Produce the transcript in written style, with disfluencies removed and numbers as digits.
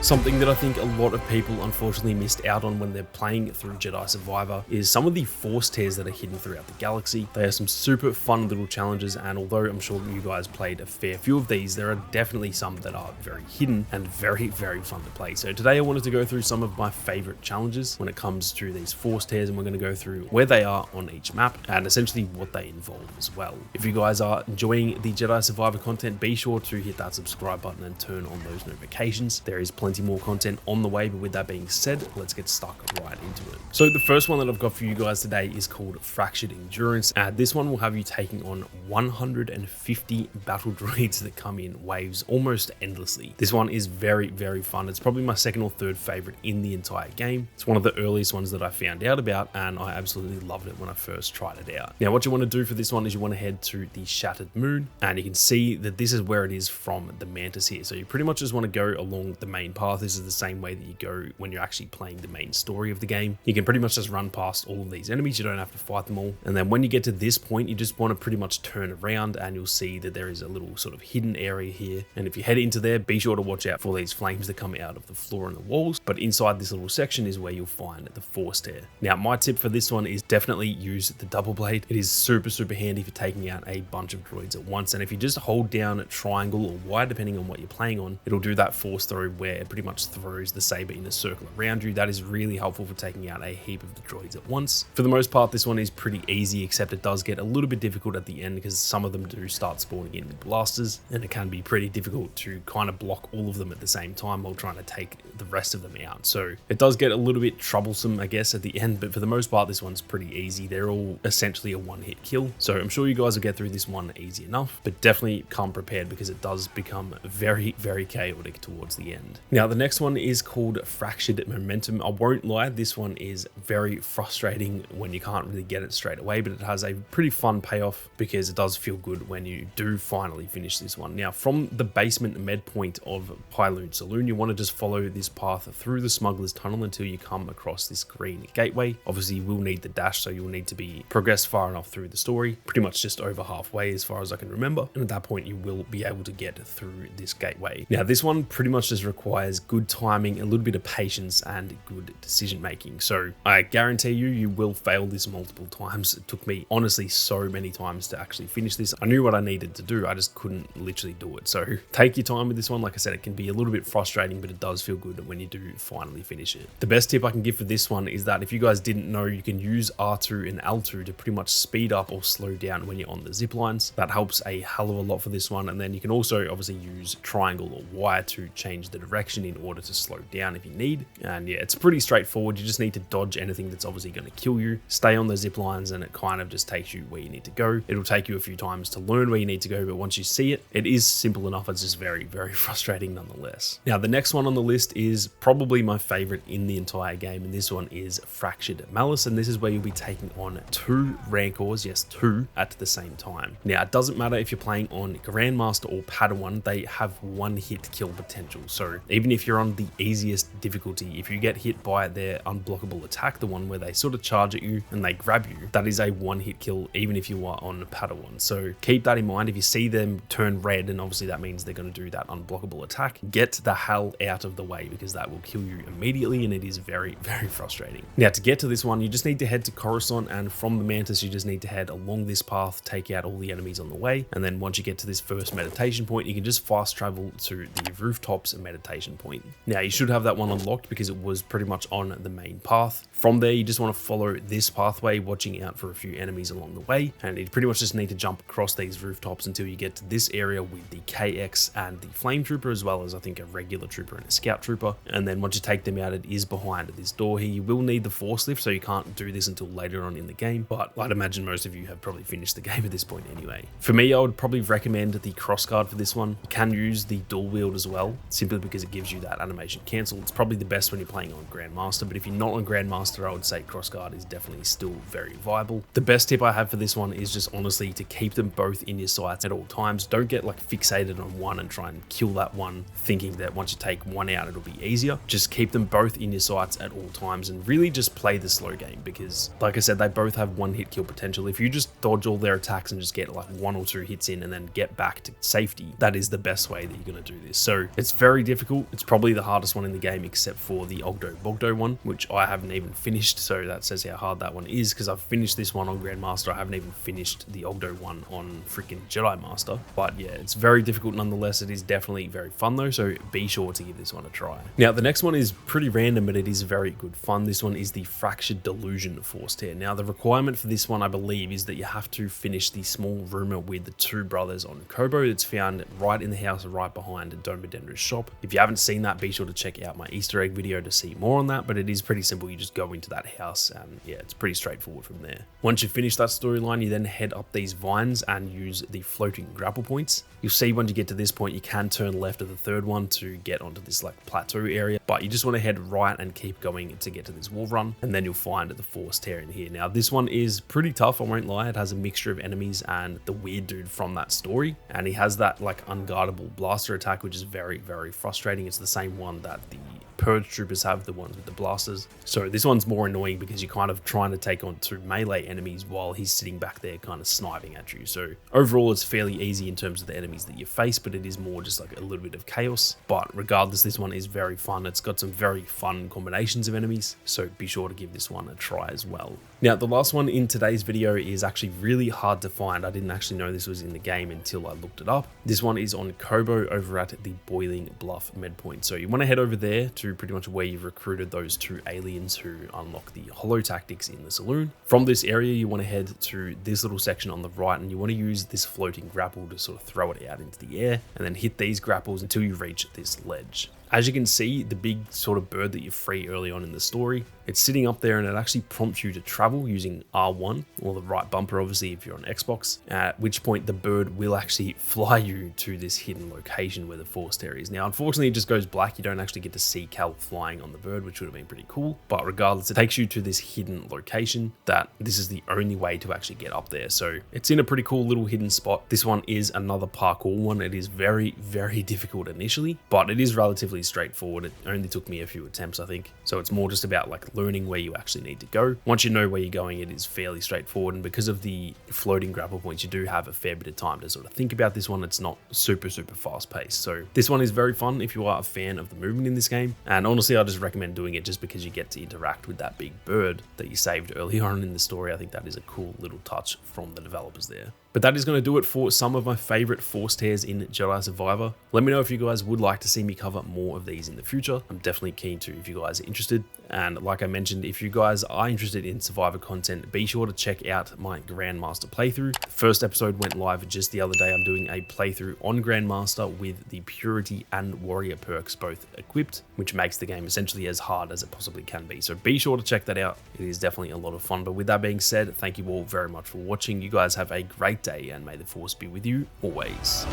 Something that I think a lot of people unfortunately missed out on when they're playing through Jedi Survivor is some of the force tears that are hidden throughout the galaxy. They are some super fun little challenges, and although I'm sure you guys played a fair few of these, there are definitely some that are very hidden and very fun to play. So today I wanted to go through some of my favorite challenges when it comes to these force tears, and we're going to go through where they are on each map and essentially what they involve as well. If you guys are enjoying the Jedi Survivor content, be sure to hit that subscribe button and turn on those notifications. There is plenty more content on the way, but with that being said, let's get stuck right into it. So the first one that I've got for you guys today is called Fractured Endurance. This one will have you taking on 150 battle droids that come in waves almost endlessly. This one is very fun. It's probably my second or third favorite in the entire game. It's one of the earliest ones that I found out about, and I absolutely loved it when I first tried it out. Now what you want to do for this one is you want to head to the Shattered Moon, and you can see that this is where it is from the Mantis here. So you pretty much just want to go along the main path. This is the same way that you go when you're actually playing the main story of the game. You can pretty much just run past all of these enemies. You don't have to fight them all. And then when you get to this point, you just want to pretty much turn around, and you'll see that there is a little sort of hidden area here. And if you head into there, be sure to watch out for these flames that come out of the floor and the walls. But inside this little section is where you'll find the force tear. Now, my tip for this one is definitely use the double blade. It is super handy for taking out a bunch of droids at once. And if you just hold down triangle or Y, depending on what you're playing on, it'll do that force throw where it pretty much throws the saber in a circle around you. That is really helpful for taking out a heap of the droids at once. For the most part, this one is pretty easy, except it does get a little bit difficult at the end because some of them do start spawning in with blasters, and it can be pretty difficult to kind of block all of them at the same time while trying to take the rest of them out. So it does get a little bit troublesome, I guess, at the end, but for the most part, this one's pretty easy. They're all essentially a one-hit kill. So I'm sure you guys will get through this one easy enough, but definitely come prepared because it does become very chaotic towards the end. Now, the next one is called Fractured Momentum. I won't lie, this one is very frustrating when you can't really get it straight away, but it has a pretty fun payoff because it does feel good when you do finally finish this one. Now, from the basement med point of Pyloon Saloon, you want to just follow this path through the Smuggler's Tunnel until you come across this green gateway. Obviously, you will need the dash, so you'll need to be progressed far enough through the story, pretty much just over halfway as far as I can remember. And at that point, you will be able to get through this gateway. Now, this one pretty much just requires good timing, a little bit of patience, and good decision making. So I guarantee you will fail this multiple times. It took me honestly so many times to actually finish this. I knew what I needed to do, I just couldn't literally do it. So take your time with this one. Like I said, it can be a little bit frustrating, but it does feel good when you do finally finish it. The best tip I can give for this one is that if you guys didn't know, you can use R2 and L2 to pretty much speed up or slow down when you're on the zip lines. That helps a hell of a lot for this one. And then you can also obviously use triangle or Y to change the direction in order to slow down if you need. And yeah, it's pretty straightforward. You just need to dodge anything that's obviously going to kill you, stay on the zip lines, and it kind of just takes you where you need to go. It'll take you a few times to learn where you need to go, but once you see it, it is simple enough. It's just very frustrating nonetheless. Now, the next one on the list is probably my favorite in the entire game, and this one is Fractured Malice, and this is where you'll be taking on 2 Rancors, yes, 2 at the same time. Now, it doesn't matter if you're playing on Grandmaster or Padawan, they have one-hit kill potential. So even if you're on the easiest difficulty, if you get hit by their unblockable attack, the one where they sort of charge at you and they grab you, that is a one-hit kill even if you are on Padawan. So keep that in mind. If you see them turn red, and obviously that means they're going to do that unblockable attack, get the hell out of the way because that will kill you immediately, and it is very frustrating. Now, to get to this one, you just need to head to Coruscant, and from the Mantis, you just need to head along this path, take out all the enemies on the way, and then once you get to this first meditation point, you can just fast travel to the rooftops and meditation point. Now, you should have that one unlocked because it was pretty much on the main path. From there, you just want to follow this pathway, watching out for a few enemies along the way, and you pretty much just need to jump across these rooftops until you get to this area with the KX and the Flame Trooper, as well as I think a regular trooper and a scout trooper. And then once you take them out, it is behind this door here. You will need the force lift, so you can't do this until later on in the game, but I'd imagine most of you have probably finished the game at this point anyway. For me, I would probably recommend the crossguard for this one. You can use the dual wield as well, simply because it gives you that animation cancel. It's probably the best when you're playing on Grandmaster, but if you're not on Grandmaster, I would say crossguard is definitely still very viable. The best tip I have for this one is just honestly to keep them both in your sights at all times. Don't get like fixated on one and try and kill that one thinking that once you take one out it'll be easier. Just keep them both in your sights at all times and really just play the slow game because like I said, they both have one hit kill potential. If you just dodge all their attacks and just get like 1 or 2 hits in and then get back to safety, that is the best way that you're going to do this. So it's very difficult. It's probably the hardest one in the game except for the Ogdo Bogdo one, which I haven't even finished, so that says how hard that one is, because I've finished this one on Grandmaster. I haven't even finished the Ogdo one on freaking Jedi Master. But yeah, it's very difficult nonetheless. It is definitely very fun though, so be sure to give this one a try. Now the next one is pretty random, but it is very good fun. This one is the Fractured Delusion Force Tear. Now the requirement for this one, I believe, is that you have to finish the small rumor with the two brothers on Koboh. It's found right in the house right behind Doma Dendra's shop. If you haven't seen that, be sure to check out my Easter egg video to see more on that, but it is pretty simple. You just go into that house and yeah, it's pretty straightforward from there. Once you finish that storyline, you then head up these vines and use the floating grapple points. You'll see once you get to this point, you can turn left of the third one to get onto this like plateau area, but you just want to head right and keep going to get to this wall run, and then you'll find the Force Tear in here. Now this one is pretty tough, I won't lie. It has a mixture of enemies and the weird dude from that story, and he has that like unguardable blaster attack, which is very, very frustrating. It's the same one that the Purge Troopers have, the ones with the blasters. So this one's more annoying because you're kind of trying to take on two melee enemies while he's sitting back there kind of sniping at you. So overall, it's fairly easy in terms of the enemies that you face, but it is more just like a little bit of chaos. But regardless, this one is very fun. It's got some very fun combinations of enemies, so be sure to give this one a try as well. Now, the last one in today's video is actually really hard to find. I didn't actually know this was in the game until I looked it up. This one is on Koboh over at the Boiling Bluff med point. So you want to head over there to pretty much where you've recruited those two aliens who unlock the holo tactics in the saloon. From this area, you want to head to this little section on the right, and you want to use this floating grapple to sort of throw it out into the air and then hit these grapples until you reach this ledge. As you can see, the big sort of bird that you free early on in the story, it's sitting up there and it actually prompts you to travel using R1 or the right bumper, obviously, if you're on Xbox, at which point the bird will actually fly you to this hidden location where the Force Tear is. Now, unfortunately, it just goes black. You don't actually get to see Cal flying on the bird, which would have been pretty cool. But regardless, it takes you to this hidden location that this is the only way to actually get up there. So it's in a pretty cool little hidden spot. This one is another parkour one. It is very, very difficult initially, but it is relatively straightforward. It only took me a few attempts, I think. So it's more just about like learning where you actually need to go. Once you know where you're going, it is fairly straightforward. And because of the floating grapple points, you do have a fair bit of time to sort of think about this one. It's not super, super fast paced. So this one is very fun if you are a fan of the movement in this game. And honestly, I just recommend doing it just because you get to interact with that big bird that you saved early on in the story. I think that is a cool little touch from the developers there. But that is going to do it for some of my favorite Force Tears in Jedi Survivor. Let me know if you guys would like to see me cover more of these in the future. I'm definitely keen to if you guys are interested. And like I mentioned, if you guys are interested in Survivor content, be sure to check out my Grandmaster playthrough. The first episode went live just the other day. I'm doing a playthrough on Grandmaster with the Purity and Warrior perks both equipped, which makes the game essentially as hard as it possibly can be. So be sure to check that out. It is definitely a lot of fun. But with that being said, thank you all very much for watching. You guys have a great day, and may the Force be with you always.